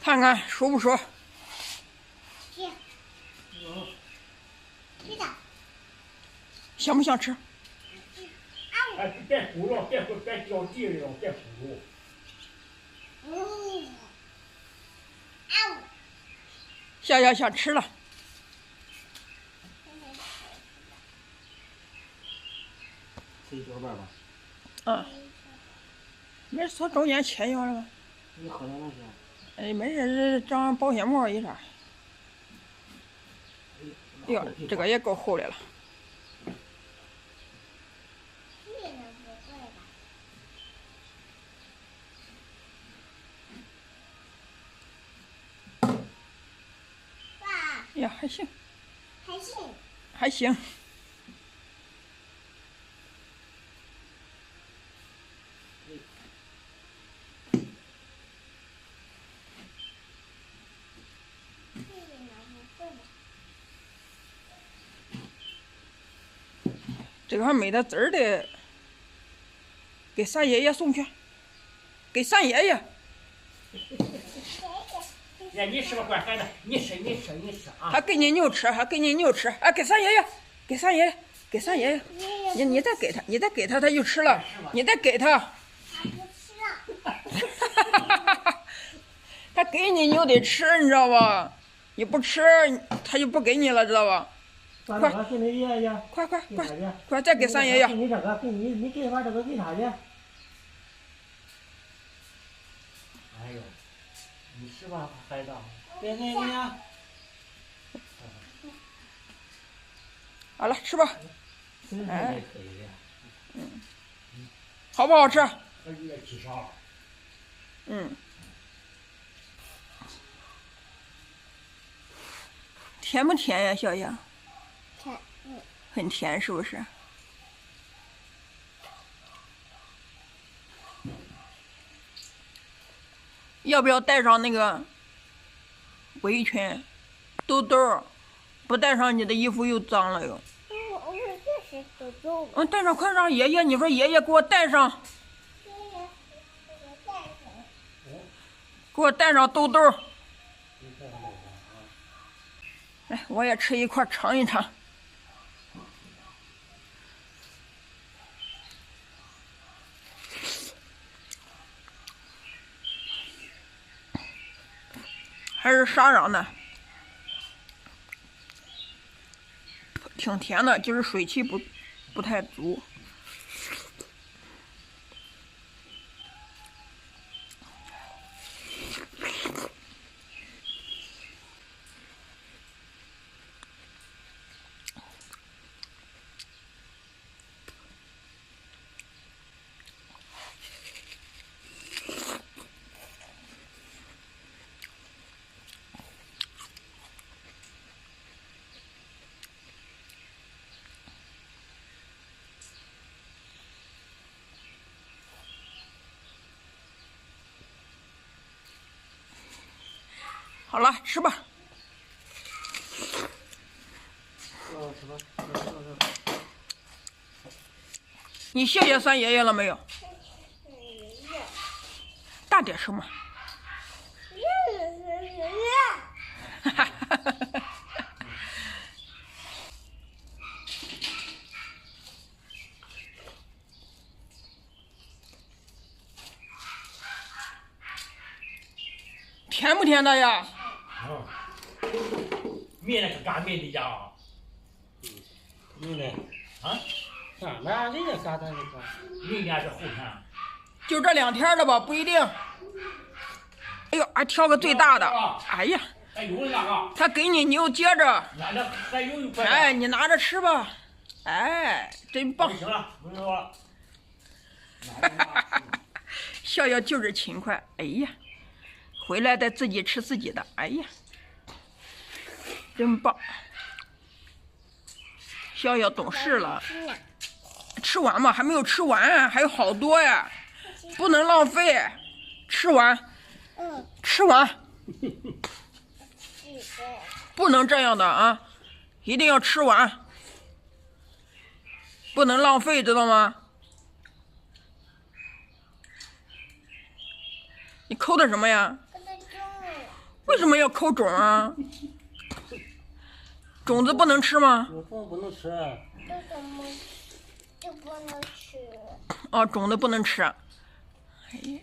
看看熟不熟？是。是的。想不想吃？哎，别糊了，别掉地里了，别糊。小小想吃了。这一小半吧。嗯。没事，从中间切一块了吧。你喝点那些。哎，没事，长保鲜膜一啥。哎呦，这个也够厚的了。呀，还行。还行。还行。这个还没得籽儿的，给三爷爷送去。给三爷爷。呀，你吃吧，乖孩子，你吃啊！还给你牛吃，还给你牛吃，哎，给三爷爷，给三爷爷，给三爷爷。你再给他，你再给他，他就吃了。你再给他。他不吃了。他给你，你就得吃，你知道吧？你不吃，他就不给你了，知道吧？快，给你爷爷。快，再给三爷爷。给你这个，你给把这个给他去。哎呦，你吃吧，孩子。给你呀。好了，吃吧。哎，好不好吃？甜不甜呀，小杨？甜。很甜，是不是？要不要带上那个围裙、兜兜？不带上，你的衣服又脏了又。我这是兜兜。带上，快让爷爷！你说爷爷给我带上。给我带上兜兜。来，我也吃一块尝一尝。还是沙瓤的，挺甜的，就是水汽不太足。好了，吃吧。吃吧。你谢谢三爷爷了没有？大点声嘛。甜不甜的呀？面那个干面的呀。你呢？啊？哪里的干的那个？明天是后天。就这2天了吧，不一定。哎呦，还挑个最大的。哎呀。还有那个。他给你，你又接着。那还有一块。哎，你拿着吃吧。哎，真棒。行了，不用了。笑笑就是勤快。哎呀，回来得自己吃自己的。哎呀，真棒。笑笑懂事了。吃完嘛，还没有吃完，还有好多呀，不能浪费。吃完。吃完。不能这样的啊，一定要吃完，不能浪费，知道吗？你抠的什么呀？要抠种啊？种子不能吃吗？有种不能吃。这怎么就不能吃？哦，种子不能吃。哎呀。